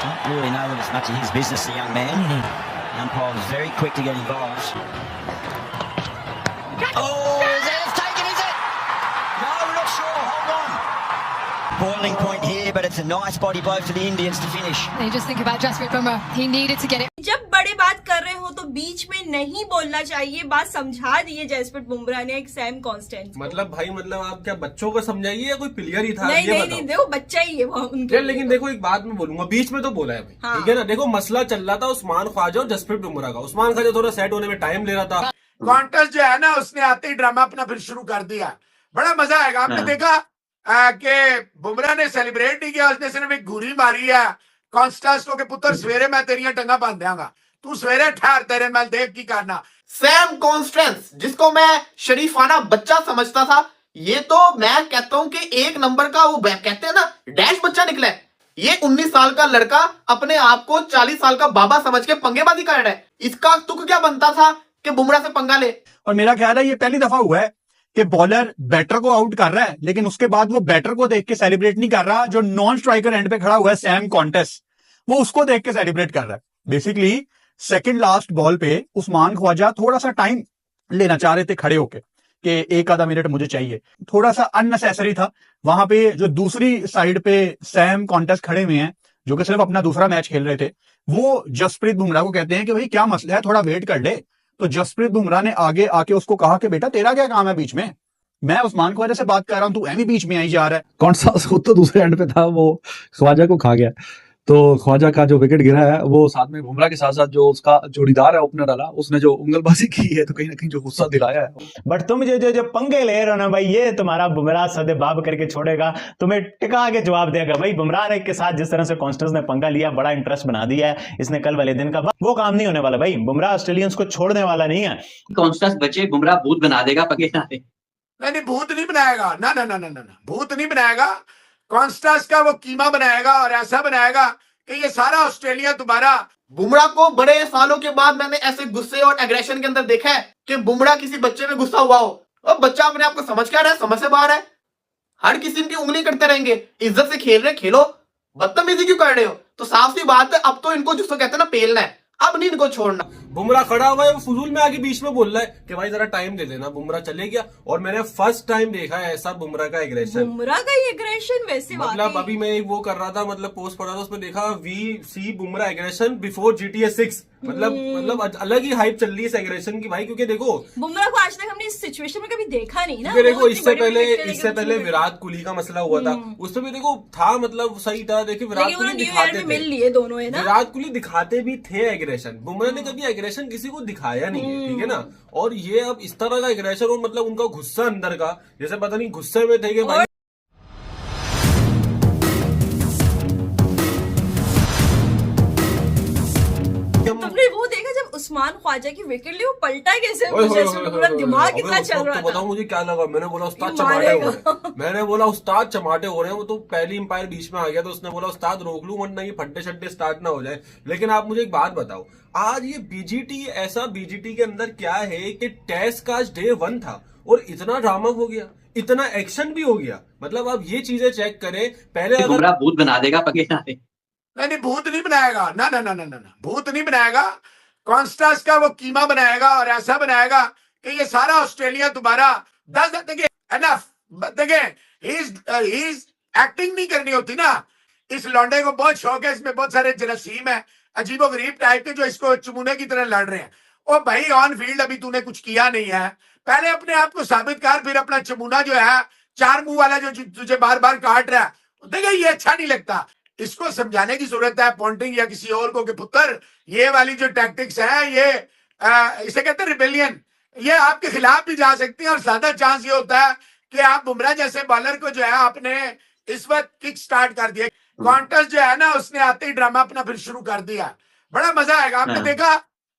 Didn't really know that it's much of his business, the young man. The umpire was very quick to get involved. Oh, is it? It's taken, is it? No, we're not sure. Hold on. Boiling point here, but it's a nice body blow for the Indians to finish. You just think about Jasprit Bumrah. He needed to get it. जब बड़े बात कर रहे हो तो बीच में नहीं बोलना चाहिए, बात समझा दी है जसप्रीत बुमराह ने एक सैम कॉन्स्टेंट। मतलब भाई, मतलब आप क्या बच्चों को समझाइए या कोई प्लेयर ही था? नहीं ये नहीं, नहीं देखो बच्चा ही है वो उनके। लेकिन देखो एक बात मैं बोलूंगा, बीच में तो बोला है भाई, हाँ। ठीक है ना। देखो मसला चल रहा था उस्मान ख्वाजा और जसप्रीत बुमराह का। उस्मान ख्वाजा थोड़ा सेट होने में टाइम ले रहा था। कॉन्टेस्ट जो है ना, उसने आते ही ड्रामा अपना फिर शुरू कर दिया। बड़ा मजा आएगा। आपने देखा कि बुमराह ने सेलिब्रेट नहीं किया, उसने सिर्फ एक घूरी मारी है कॉन्स्टेस्ट को कि पुत्र सवेरे मैं तेरिया टंगा बांध देंगा, तू सवेरे ठहर, तेरे मैं देख की करना। सैम कॉन्स्टेंस, जिसको मैं शरीफाना बच्चा समझता था, ये तो मैं कहता हूं कि एक नंबर का वो कहते हैं ना डैश बच्चा निकला है। ये 19 साल का लड़का अपने आप को 40 साल का बाबा समझ के पंगेबाजी कर रहा है। इसका तुक क्या बनता था कि बुमराह से पंगा ले। और मेरा ख्याल है ये पहली दफा हुआ है कि बॉलर बैटर को आउट कर रहा है, लेकिन उसके बाद वो बैटर को देख के सेलिब्रेट नहीं कर रहा। जो नॉन स्ट्राइकर एंड पे खड़ा हुआ है सैम कॉन्टेस्ट, वो उसको देख के सेलिब्रेट कर रहा है। बेसिकली सेकंड लास्ट बॉल पे उस्मान ख्वाजा थोड़ा सा टाइम लेना चाह रहे थे खड़े होके कि एक आधा मिनट मुझे चाहिए, थोड़ा सा अननेसेसरी था। वहां पे जो दूसरी साइड पे सैम कॉन्टेस्ट खड़े हुए हैं, जो कि सिर्फ अपना दूसरा मैच खेल रहे थे, वो जसप्रीत बुमराह को कहते हैं कि भाई क्या मसला है, थोड़ा वेट कर ले। तो जसप्रीत बुमराह ने आगे आके उसको कहा कि बेटा तेरा क्या काम है बीच में, मैं उस्मान ख्वाजा से बात कर रहा हूं, तू ऐवी बीच में आई जा रहा है। कॉन्टेस्ट खुद तो दूसरे एंड पे था, वो ख्वाजा को खा गया। तो ख्वाजा का जो विकेट गिरा है, वो साथ में बुमराह के साथ साथ जो उसका जोड़ीदार है ओपनर वाला, उसने जो उंगलबाजी की है, तो कहीं ना कहीं जो गुस्सा दिलाया है। बट तुम जो पंगे ले रहे हो ना भाई, ये तुम्हारा बुमराह सदे बाब करके छोड़ेगा, तुम्हें टिका के जवाब देगा भाई। बुमराह ने के साथ जिस तरह से कॉन्स्टेंस ने पंगा लिया, बड़ा इंटरेस्ट बना दिया है इसने कल वाले दिन का, वो काम नहीं होने वाला भाई। बुमराह ऑस्ट्रेलियंस को छोड़ने वाला नहीं है। कॉन्स्टेंस बचे, बुमराह भूत बना देगा पंगे नहीं, भूत नहीं बनाएगा। ना ना ना ना ना, भूत नहीं बनाएगा। कॉन्स्टेंस का वो कीमा बनाएगा और ऐसा बनाएगा कि ये सारा ऑस्ट्रेलिया तुम्हारा। बुमराह को बड़े सालों के बाद मैंने ऐसे गुस्से और एग्रेशन के अंदर देखा है कि बुमराह किसी बच्चे में गुस्सा हुआ हो, और बच्चा अपने आप को समझ क्या रहा है, समझ से बाहर है। हर किसी की उंगली करते रहेंगे, इज्जत से खेल रहे खेलो, बदतमीजी क्यों कर रहे हो। तो साफ सी बात है, अब तो इनको जिसको कहते हैं ना पेलना है, अब नहीं इनको छोड़ना। बुमराह खड़ा हुआ है, वो फजूल में आगे बीच में बोल रहा है कि भाई जरा टाइम दे देना। बुमराह चले गया, और मैंने फर्स्ट टाइम देखा है ऐसा बुमराह का एग्रेशन। बुमराह का ये एग्रेशन वैसे मतलब अभी मैं वो कर रहा था, मतलब पोस्ट पढ़ रहा था, उसमें देखा we see Bumrah aggression before GTA 6। मतलब अलग ही हाइप चल रही है इस एग्रेशन की भाई, क्योंकि देखो बुमराह को आज तक हमने इस सिचुएशन में कभी देखा नहीं ना। देखो इससे पहले विराट कोहली का मसला हुआ था, उसमें भी देखो था, मतलब सही था। देखिए विराट कोहली दिखाते मिल लिए दोनों है ना, विराट कोहली दिखाते भी थे एग्रेशन। बुमराह ने कभी एग्रेशन किसी को दिखाया नहीं है, ठीक है ना। और ये अब इस तरह का एग्रेशन, और मतलब उनका गुस्सा अंदर का, जैसे पता नहीं गुस्से में थे कि भाई तुमने वो देखा जब उस्मान ख्वाजा की विकेट ली, वो पलटा कैसे, पूरा दिमाग कितना चल रहा था। बताओ मुझे क्या लगा, मैंने बोला उस्ताद चमाटे हो रहे, मैंने बोला उस्ताद चमाटे हो रहे हैं। वो तो पहली अंपायर बीच में आ गया, तो उसने बोला उस्ताद रोक लूं वरना ये फट्टे शट्टे स्टार्ट ना हो जाए। लेकिन आप मुझे एक बात बताओ, आज ये बीजीटी, ऐसा बीजीटी के अंदर क्या है कि टेस्ट का आज डे 1 था और इतना ड्रामा हो गया, इतना एक्शन भी हो गया। मतलब आप ये चीजें चेक करें, पहले बुमराह भूत बना देगा पंगे नहीं, भूत नहीं बनाएगा। ना ना ना ना ना, भूत नहीं बनाएगा। कॉन्स्टेंस का वो कीमा बनाएगा और ऐसा बनाएगा कि ये सारा ऑस्ट्रेलिया तुम्हारा 10 देखिए एनफ। देखिए ही इज एक्टिंग नहीं करनी होती ना। इस लौंडे को बहुत शौक है, इसमें बहुत सारे जरासीम है अजीबो गरीब टाइप के, जो इसको चुमुने की तरह लड़ रहे हैं। ओ भाई ऑन फील्ड अभी तूने कुछ किया नहीं है, पहले अपने आप को साबित कर, फिर अपना चमुना जो है चार मुंह वाला जो तुझे बार बार काट रहा है, देखिए ये अच्छा नहीं लगता। इसको समझाने की जरूरत है पॉन्टिंग या किसी और को कि पुत्र ये वाली जो टैक्टिक्स है, ये इसे कहते हैं रिबेलियन, ये आपके खिलाफ भी जा सकती है। और ज्यादा चांस ये होता है कि आप बुमराह जैसे बॉलर को जो है आपने इस वक्त किक स्टार्ट कर दिया। कॉन्टेस्ट जो है ना, उसने आते ही ड्रामा अपना फिर शुरू कर दिया। बड़ा मजा आएगा। आपने देखा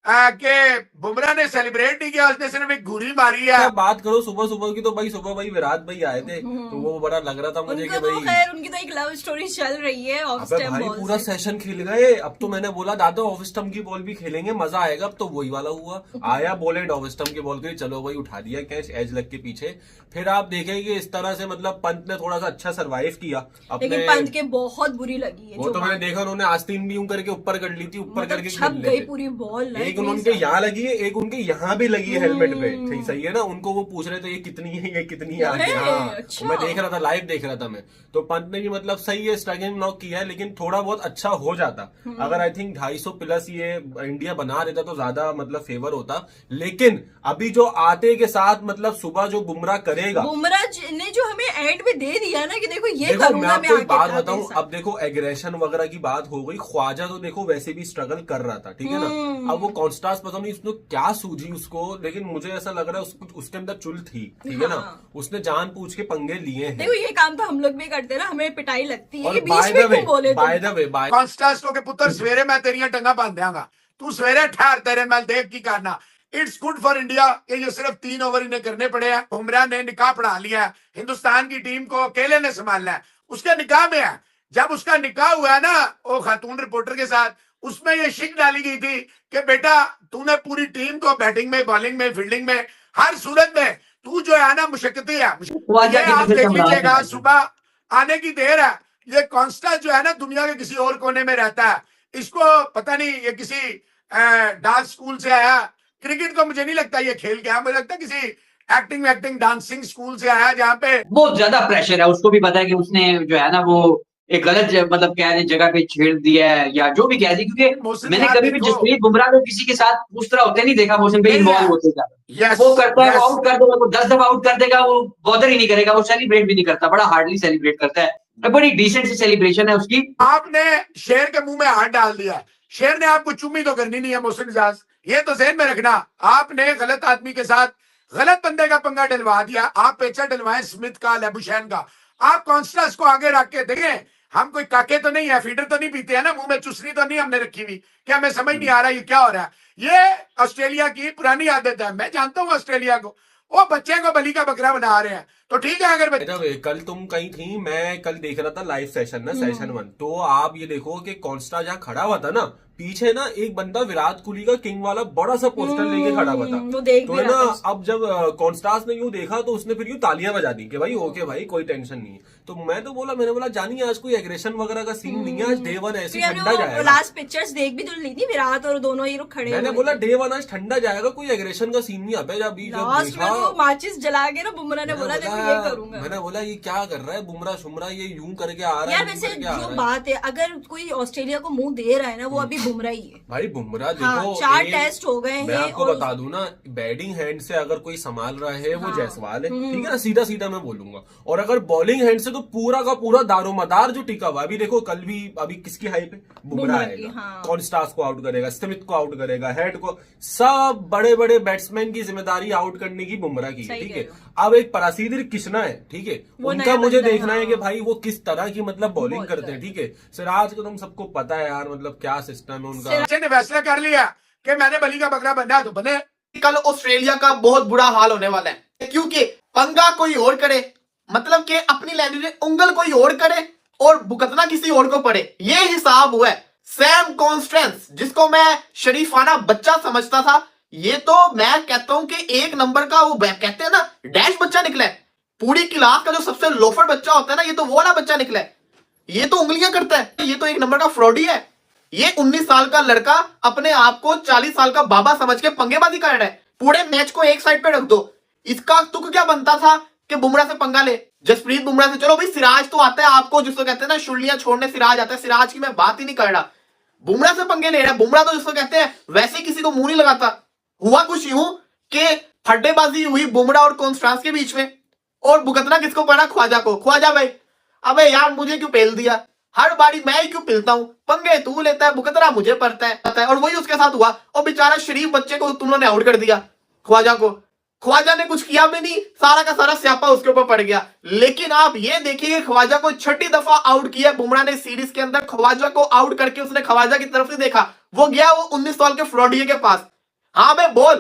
कि बुमराह ने सेलिब्रेट नहीं किया, उसने सिर्फ एक घुरी मारी है। क्या बात करो सुबह सुबह की, तो भाई सुबह भाई विराट भाई आए थे तो वो बड़ा लग रहा था मुझे कि उनको तो भाई खैर उनकी तो एक लव स्टोरी चल रही है ऑफ अबे स्टंप भाई बॉल पूरा से। सेशन खेल गए। अब तो मैंने बोला दादा ऑफ स्टंप की बॉल भी खेलेंगे, मजा आएगा। अब तो वही वाला हुआ, आया बॉल एंड ऑफ स्टंप की बॉल करी, चलो भाई उठा दिया कैच एज लग के पीछे। फिर आप देखेंगे इस तरह से मतलब पंत ने थोड़ा सा अच्छा सर्वाइव किया अपने, लेकिन पंत के बहुत बुरी लगी है वो तो मैंने देखा उन्होंने आस्तीन भी यूं करके ऊपर कर ली थी, ऊपर मतलब करके छप खेल गई लेते। पूरी बॉल। एक उनके यहाँ लगी है, एक उनके यहाँ भी लगी है हेलमेट पे, सही है ना। उनको वो पूछ रहे थे ये कितनी है, ये कितनी है आगे। हाँ अच्छा। मैं देख रहा था, लाइव देख रहा था मैं। तो पंत ने भी मतलब सही है स्ट्राइकिंग नॉक किया है, लेकिन थोड़ा बहुत अच्छा हो जाता अगर आई थिंक 250 प्लस ये इंडिया बना देता तो ज्यादा मतलब फेवर होता। लेकिन अभी जो आते के साथ मतलब सुबह जो बुमराह करेगा, बुमराह ने जो हमें एंड में दे दिया ना कि देखो ये देखो करूंगा मैं आपको एक बात आके बताऊं, आपके साथ। अब देखो एग्रेशन वगैरह की बात हो गई, ख्वाजा तो देखो वैसे भी स्ट्रगल कर रहा था, ठीक है ना। अब वो कॉन्स्टास पता नहीं उसने क्या सूझी उसको, लेकिन मुझे ऐसा लग रहा है उसके अंदर चुल थी, ठीक है ना। उसने जान पूछ के पंगे लिए हैं। देखो ये काम तो हम लोग भी करते हैं ना, हमें पिटाई लगती है। और ये बीच में क्यों बोले तुम? बाय द वे कॉन्स्टांसो के पुत्र सवेरे मैं तेरिया टंगा बांध देंगा, तू सवेरे ठहर, तेरे मैं देख की करना। इट्स गुड फॉर इंडिया कि ये सिर्फ 3 ओवर इन्हें करने पड़े हैं। बुमराह ने निकाह पढ़ा लिया है, हिंदुस्तान की टीम को अकेले ने संभालना है, उसके निकाह में है। जब उसका निकाह हुआ है ना वो खातून रिपोर्टर के साथ, उसमें ये शिक डाली गई थी कि बेटा तूने पूरी टीम को बैटिंग में, बॉलिंग में, फील्डिंग में, हर सूरत में तू जो है ना मुशक्कती है। ये आप देख लीजिएगा, सुबह आने की देर है। ये कॉन्स्टांस जो है ना दुनिया के किसी और कोने में रहता है, इसको पता नहीं ये किसी डांस स्कूल से आया। क्रिकेट को मुझे नहीं लगता ये खेल के आया, मुझे लगता है किसी एक्टिंग डांसिंग स्कूल से आया जहाँ पे बहुत ज्यादा प्रेशर है। उसको भी पता है कि उसने जो है ना वो एक गलत मतलब कह रहे जगह पे छेड़ दिया है या जो भी कह रही, क्योंकि मैंने कभी भी जसप्रीत बुमराह को किसी के साथ उस तरह होते नहीं देखा, मोशन पे इन्वॉल्व होते जाता। वो करता है, वो आउट कर देगा, वो 10 दफा आउट कर देगा, वो बॉदर ही नहीं करेगा, वो सेलिब्रेट भी नहीं करता, बड़ा हार्डली सेलिब्रेट करता है। बड़ी डिसेंट सी सेलिब्रेशन है उसकी। आपने शेर के मुंह में हाथ डाल दिया, शेर ने आपको चुम्मी तो करनी नहीं है मोहसिन इजाज, ये तो ज़हन में रखना। आपने गलत आदमी के साथ गलत बंदे का पंगा डलवा दिया। आप पेचा डलवाएं स्मिथ का, लेबुशैन का। आप कॉन्स्टांस को आगे रख के देखें, हम कोई काके तो नहीं है, फीडर तो नहीं पीते हैं ना, मुंह में चुसनी तो नहीं हमने रखी हुई। क्या हमें समझ नहीं आ रहा ये क्या हो रहा है? ये ऑस्ट्रेलिया की पुरानी आदत है, मैं जानता हूँ ऑस्ट्रेलिया को, वो बच्चे को बलि का बकरा बना रहे हैं। तो ठीक है अगर कल तुम कहीं थी, मैं कल देख रहा था लाइव सेशन ना, सेशन 1, तो आप ये देखो कि कॉन्स्टा जहाँ खड़ा हुआ था ना, पीछे ना एक बंदा विराट कोहली का किंग वाला बड़ा सा पोस्टर लेके खड़ा हुआ था। तो है ना, अब जब कॉन्स्टास ने यूं देखा तो उसने फिर यूं तालियां बजा दी कि भाई ओके भाई कोई टेंशन नहीं है। तो मैंने बोला जानिए आज कोई एग्रेशन वगैरह का सीन नहीं है, आज डे 1 ऐसे ठंडा जाएगा। लास्ट पिक्चर्स देख भी तो ली थी विराट और दोनों हीरो खड़े। मैंने बोला डे 1 आज ठंडा जाएगा, कोई एग्रेशन का सीन नहीं है। जब माचिस जला के ना बुमराह ने बोला देखो ये करूंगा। मैंने बोला ये क्या कर रहा है बुमराह शुमरा, ये यूं करके आ रहा है। यार वैसे जो बात है, अगर कोई ऑस्ट्रेलिया को मुंह दे रहा है ना वो अभी बुमराह ही है भाई। बुमराह देखो 4 टेस्ट हो गए हैं। मैं आपको बता दूं ना, बैटिंग हैंड से अगर कोई संभाल रहा है वो जायसवाल है, ठीक है ना, सीधा सीधा मैं बोलूंगा। और अगर बॉलिंग हैंड से तो पूरा का पूरा दारोमदार जो टिका हुआ, अभी देखो कल भी अभी किसकी हाइप है, बुमराह आएगा, कॉन्स्टास को आउट करेगा, स्मिथ को आउट करेगा, हेड को, सब बड़े बड़े बैट्समैन की जिम्मेदारी आउट करने की बुमराह की, ठीक है। अब एक परासीदिर कृष्णा है, ठीक है, उनका मुझे देखना है कि भाई वो किस तरह की मतलब बॉलिंग करते हैं, ठीक है। सिराज को तुम सबको पता है यार, मतलब क्या सिस्टम है उनका। फैसला कर लिया कि मैंने बलि का बकरा बनना है तो बने। कल ऑस्ट्रेलिया का बहुत बुरा हाल होने वाला है, क्योंकि पंगा कोई और करे, मतलब कि अपनी लैंग्वेज में उंगल कोई और करे और भुगतना किसी और को पड़े, ये हिसाब हुआ है। सैम कॉन्स्टेंस, जिसको मैं शरीफाना बच्चा समझता था, ये तो मैं कहता हूं कि 1 नंबर का वो कहते हैं ना डैश बच्चा निकला है। पूरी क्लास का जो सबसे लोफर बच्चा होता है ना, ये तो वो वाला बच्चा निकला है। ये तो उंगलियां करता है, ये तो 1 नंबर का फ्रॉडी है। ये 19 साल का लड़का अपने आप को 40 साल का बाबा समझ के पंगेबाजी कर रहा है। पूरे मैच को एक साइड पे रख दो, इसका तुक क्या बनता था कि बुमराह से पंगा ले, जसप्रीत बुमराह से। चलो भाई सिराज तो आता है आपको, जिसको कहते हैं ना शुलियां छोड़ने सिराज आता है, सिराज की मैं बात ही नहीं कर रहा। बुमराह से पंगे ले रहा है, बुमराह तो जिसको कहते हैं वैसे किसी को मुंह नहीं लगाता। हुआ कुछ यूं कि फड्डेबाजी हुई बुमराह और कॉन्स्टांस के बीच में, और भुगतना किसको पड़ा? ख्वाजा को। ख्वाजा भाई अबे यार मुझे क्यों पेल दिया, हर बारी मैं ही क्यों पिलता हूं, पंगे तू लेता है, भुगतना मुझे पड़ता है। और वही उसके साथ हुआ, और बेचारा शरीफ बच्चे को तुम लोगों ने आउट कर दिया, ख्वाजा को। ख्वाजा ने कुछ किया भी नहीं, सारा का सारा स्यापा उसके ऊपर पड़ गया। लेकिन आप ये देखिए ख्वाजा को 6ठी दफा आउट किया बुमराह ने सीरीज के अंदर। ख्वाजा को आउट करके उसने ख्वाजा की तरफ से देखा, वो गया वो 19 साल के फ्रॉडिये के पास हाँ बे बोल।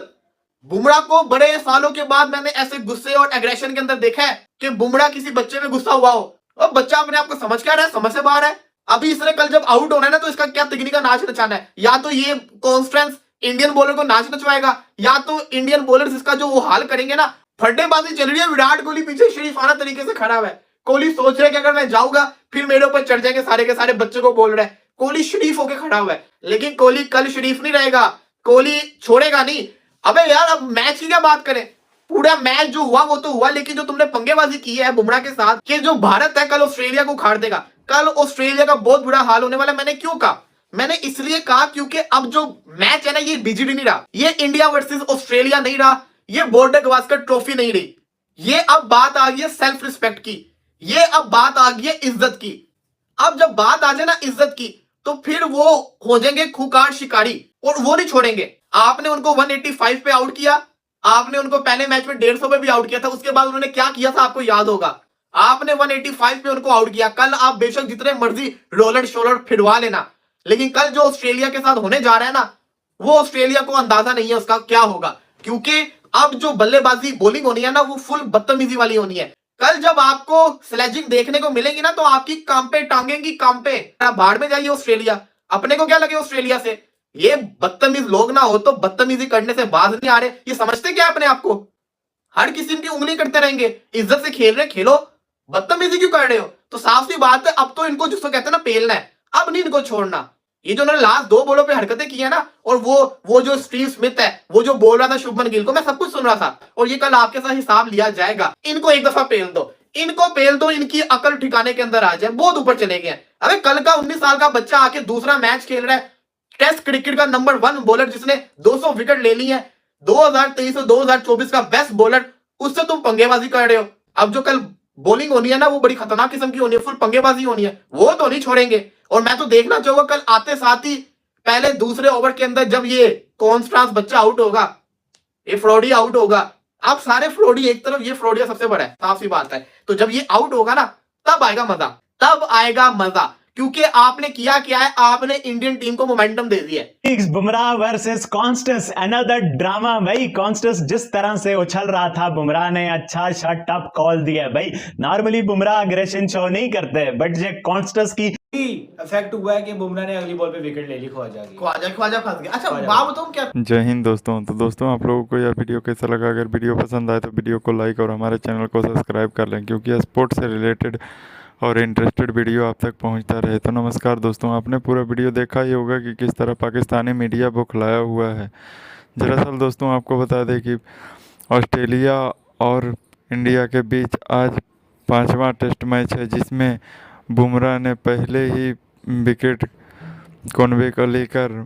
बुमराह को बड़े सालों के बाद मैंने ऐसे गुस्से और एग्रेशन के अंदर देखा है कि बुमराह किसी बच्चे में गुस्सा हुआ हो। और बच्चा अपने आप को समझ क्या रहा है, समझ से बाहर है। अभी इसने कल जब आउट होना है ना, तो इसका क्या तिगनी का नाच नचाना है। या तो ये कॉन्फ्रेंस इंडियन बॉलर को नाच नचवाएगा, या तो इंडियन बॉलर्स इसका जो वो हाल करेंगे ना। फड्डेबाजी चल रही है, विराट कोहली पीछे शरीफाना तरीके से खड़ा हुआ है। कोहली सोच रहा है कि अगर मैं जाऊंगा फिर मेरे ऊपर चढ़ जाएंगे सारे के सारे, बच्चे को बोल रहा है। कोहली शरीफ होके खड़ा हुआ है, लेकिन कोहली कल शरीफ नहीं रहेगा, कोहली छोड़ेगा नहीं। अबे यार अब मैच की क्या बात करें, पूरा मैच जो हुआ वो तो हुआ, लेकिन जो तुमने पंगेबाजी की है बुमराह के साथ कि जो भारत है कल ऑस्ट्रेलिया को उखाड़ देगा, कल ऑस्ट्रेलिया का बहुत बुरा हाल होने वाला। मैंने क्यों कहा, मैंने इसलिए कहा क्योंकि अब जो मैच है ना, ये बीजीडी नहीं रहा, ये इंडिया वर्सेस ऑस्ट्रेलिया नहीं रहा, ये बॉर्डर गवास्कर ट्रॉफी नहीं रही। ये अब बात आ गई है सेल्फ रिस्पेक्ट की, ये अब बात आ गई है इज्जत की। अब जब बात आ जाए ना इज्जत की, तो फिर वो हो जाएंगे खुकार शिकारी, और वो नहीं छोड़ेंगे। आपने उनको 185 पे आउट किया, आपने उनको पहले मैच में 150 पे भी आउट किया था। उसके बाद उन्होंने क्या किया था आपको याद होगा, आपने 185 पे उनको आउट किया। कल आप बेशक जितने मर्जी रोलर शोलर फिरवा लेना, लेकिन कल जो ऑस्ट्रेलिया के साथ होने जा रहा है ना, वो ऑस्ट्रेलिया को अंदाजा नहीं है उसका क्या होगा, क्योंकि अब जो बल्लेबाजी बॉलिंग होनी है ना, वो फुल बदतमीजी वाली होनी है। कल जब आपको स्लेजिंग देखने को मिलेगी ना, तो आपकी कांपे टांगेंगी कांपे। बाहर में जाइए ऑस्ट्रेलिया, अपने को क्या लगे ऑस्ट्रेलिया से। ये बदतमीज लोग ना हो तो बदतमीजी करने से बाज नहीं आ रहे। ये समझते क्या अपने आप को, हर किसी की उंगली करते रहेंगे। इज्जत से खेल रहे खेलो, बदतमीजी क्यों कर रहे हो। तो साफ सी बात है, अब तो इनको जिसको कहते हैं ना पेलना है, अब नहीं इनको छोड़ना। ये जो उन्होंने लास्ट 2 बॉलों पे हरकतें की है ना, और वो जो स्टीव स्मिथ है, वो जो बोल रहा था शुभमन गिल को, मैं सब कुछ सुन रहा था। और ये कल आपके साथ हिसाब लिया जाएगा। इनको एक दफा पेल दो, इनको पेल दो, इनकी अकल ठिकाने के अंदर आ जाए। बहुत ऊपर चले गए। अबे कल का 19 साल का बच्चा आके दूसरा मैच खेल रहा है, टेस्ट क्रिकेट का नंबर 1 बॉलर जिसने 200 विकेट ले ली है, 2023 और 2024 का बेस्ट बॉलर, उससे तुम पंगेबाजी कर रहे हो। अब जो कल बॉलिंग होनी है ना, वो बड़ी खतरनाक किस्म की होनी है, फुल पंगेबाजी होनी है, वो तो नहीं छोड़ेंगे। और मैं तो देखना चाहूंगा कल आते साथ ही पहले दूसरे ओवर के अंदर जब ये कॉन्स्टांस बच्चा आउट होगा, ये फ्रोडी आउट होगा। अब सारे फ्रोडी एक तरफ, ये फ्रोडिया सबसे बड़ा है, साफ सी बात है। तो जब ये आउट होगा ना, तब आएगा मजा, तब आएगा मजा, क्योंकि आपने किया क्या है, आपने इंडियन टीम को मोमेंटम दे दिया है। Bumrah versus Constance, another drama भाई। कॉन्स्टेंस जिस तरह से उछल रहा था, बुमराह ने अच्छा शॉट अप कॉल दिया भाई। नॉर्मली बुमराह अग्रेशन शो नहीं करते, बट ये कॉन्स्टेंस की इफेक्ट हुआ है कि बुमराह ने अगली बॉल पे विकेट ले ली, ख्वाजा फंस गया। अच्छा बात बताऊं क्या। जय हिंद दोस्तों। तो दोस्तों आप लोगों को यह वीडियो कैसा लगा, अगर वीडियो पसंद आए तो वीडियो को लाइक और हमारे चैनल को सब्सक्राइब कर लें, क्योंकि स्पोर्ट्स से रिलेटेड और इंटरेस्टेड वीडियो आप तक पहुंचता रहे। तो नमस्कार दोस्तों, आपने पूरा वीडियो देखा ही होगा कि किस तरह पाकिस्तानी मीडिया बौखलाया हुआ है। दरअसल दोस्तों आपको बता दें कि ऑस्ट्रेलिया और इंडिया के बीच आज 5वां टेस्ट मैच है, जिसमें बुमराह ने पहले ही विकेट कॉनवे को लेकर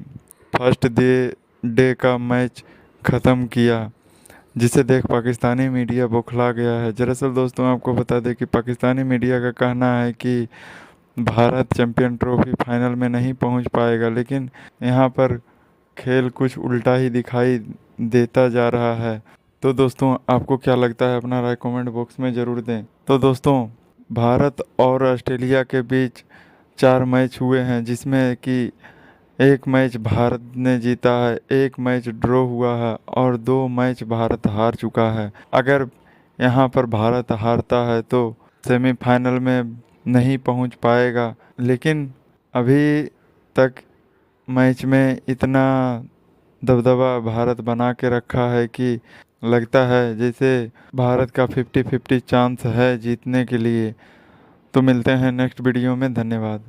फर्स्ट डे का मैच ख़त्म किया, जिसे देख पाकिस्तानी मीडिया बौखला गया है। दरअसल दोस्तों आपको बता दें कि पाकिस्तानी मीडिया का कहना है कि भारत चैंपियन ट्रॉफी फाइनल में नहीं पहुंच पाएगा, लेकिन यहां पर खेल कुछ उल्टा ही दिखाई देता जा रहा है। तो दोस्तों आपको क्या लगता है, अपना राय कमेंट बॉक्स में ज़रूर दें। तो दोस्तों भारत और ऑस्ट्रेलिया के बीच 4 मैच हुए हैं, जिसमें कि 1 मैच भारत ने जीता है, 1 मैच ड्रॉ हुआ है और 2 मैच भारत हार चुका है। अगर यहाँ पर भारत हारता है तो सेमीफाइनल में नहीं पहुँच पाएगा, लेकिन अभी तक मैच में इतना दबदबा भारत बना के रखा है कि लगता है जैसे भारत का 50-50 चांस है जीतने के लिए। तो मिलते हैं नेक्स्ट वीडियो में, धन्यवाद।